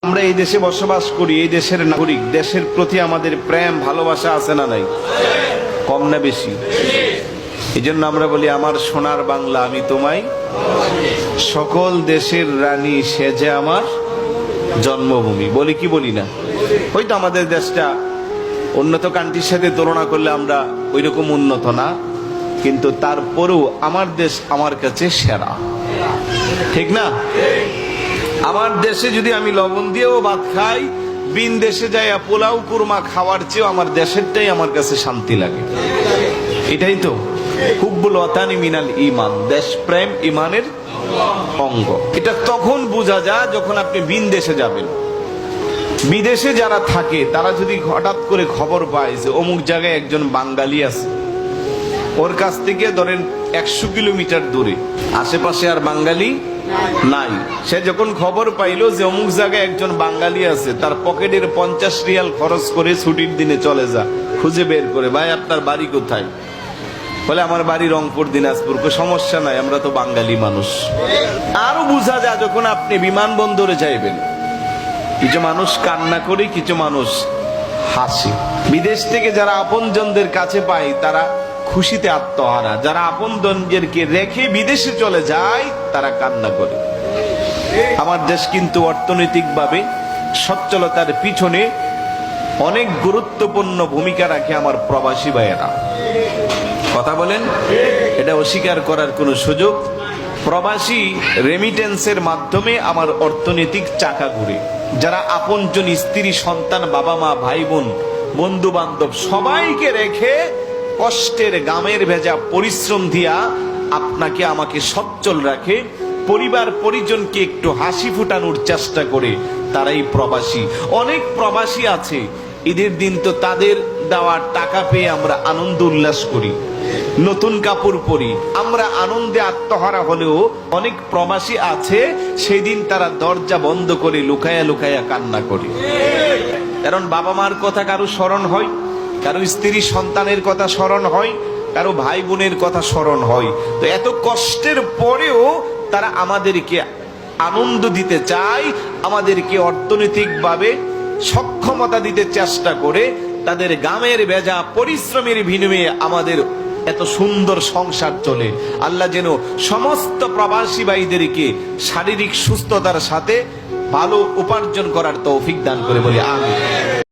আমরা এই দেশে বসবাস করি, এই দেশের নাগরিক, দেশের প্রতি আমাদের প্রেম ভালোবাসা আছে না নাই? কম না বেশি? এই জন্য আমরা বলি, আমার সোনার বাংলা আমি তোমায়, সকল দেশের রানী সে যে আমার জন্মভূমি। বলি কি বলি না? হয়তো আমাদের দেশটা উন্নত কান্ট্রির সাথে তুলনা করলে আমরা ওই রকম উন্নত না, কিন্তু তারপরেও আমার দেশ আমার কাছে সেরা, ঠিক না? আমার দেশে যদি আমি লবণ দিয়েও ভাত খাই, বিন দেশে যাই পোলাও কুরমা খাওয়ার চেয়েও আমার দেশেরটাই আমার কাছে শান্তি লাগে। এটাই তো হুব্বুল ওয়াতানি মিনাল ঈমান, দেশপ্রেম ঈমানের অঙ্গ। এটা তখন বোঝা যায় যখন আপনি বিন দেশে যাবেন। বিদেশে যারা থাকে তারা যদি হঠাৎ করে খবর পায় যে অমুক জায়গায় একজন বাঙালি আছে, ওর কাছ থেকে ধরেন 100 কিলোমিটার দূরে, আশেপাশে আর বাঙালি নাই, সে যখন খবর পাইলো যে অমুক জায়গায় একজন বাঙালি আছে, তার পকেটের 50 রিয়াল খরচ করে ছুটির দিনে চলে যা, খুঁজে বের করে, ভাই আপনার বাড়ি কোথায়? বলে আমার বাড়ি রংপুর, দিনাজপুর। সমস্যা নাই, আমরা তো বাঙালি মানুষ। আরো বোঝা যায় যখন আপনি বিমানবন্দরে যাইবেন, কিছু মানুষ কান্না করে, কিছু মানুষ হাসি। বিদেশ থেকে যারা আপনজনদের কাছে পায় তারা খুশিতে আত্মহারা, যারা আপনজনদেরকে রেখে বিদেশে চলে যায় তারা কান্না করে। আমার দেশ কিন্তু অর্থনৈতিকভাবে সচ্ছলতার পিছনে অনেক গুরুত্বপূর্ণ ভূমিকা রাখে আমার প্রবাসী ভাইয়েরা। কথা বলেন, এটা অস্বীকার করার কোনো সুযোগ? প্রবাসী রেমিটেন্সের মাধ্যমে আমার অর্থনৈতিক চাকা ঘুরে। যারা আপনজন, স্ত্রী, সন্তান, বাবা মা, ভাই বোন, বন্ধু বান্ধব সবাইকে রেখে কষ্টের গামের ভেজা পরিশ্রম দিয়া আপনাকে আমাকে সচ্ছল রাখে, পরিবার পরিজনকে একটু হাসি ফুটানোর চেষ্টা করে, তারাই প্রবাসী। অনেক প্রবাসী আছে, ঈদের দিন তো তাদের দেওয়ার টাকা পেয়ে আমরা আনন্দ উল্লাস করি, নতুন কাপড় পরি, আমরা আনন্দে আত্মহারা হলেও অনেক প্রবাসী আছে সেদিন তারা দরজা বন্ধ করে লুকায়া লুকায়া কান্না করে। কারণ বাবা মার কথা কারো স্মরণ হয়, কারো স্ত্রী সন্তানের কথা স্মরণ হয়, কারো ভাই বোনের কথা স্মরণ হয়। তো এত কষ্টের পরেও তারা আমাদেরকে আনন্দ দিতে চায়, আমাদেরকে অর্থনৈতিকভাবে সক্ষমতা দিতে চেষ্টা করে, তাদের গামের ভেজা পরিশ্রমের বিনিময়ে আমাদের এত সুন্দর সংসার চলে। আল্লাহ যেন সমস্ত প্রবাসী ভাইদেরকে শারীরিক সুস্থতার সাথে ভালো উপার্জন করার তৌফিক দান করে, বলি আমিন।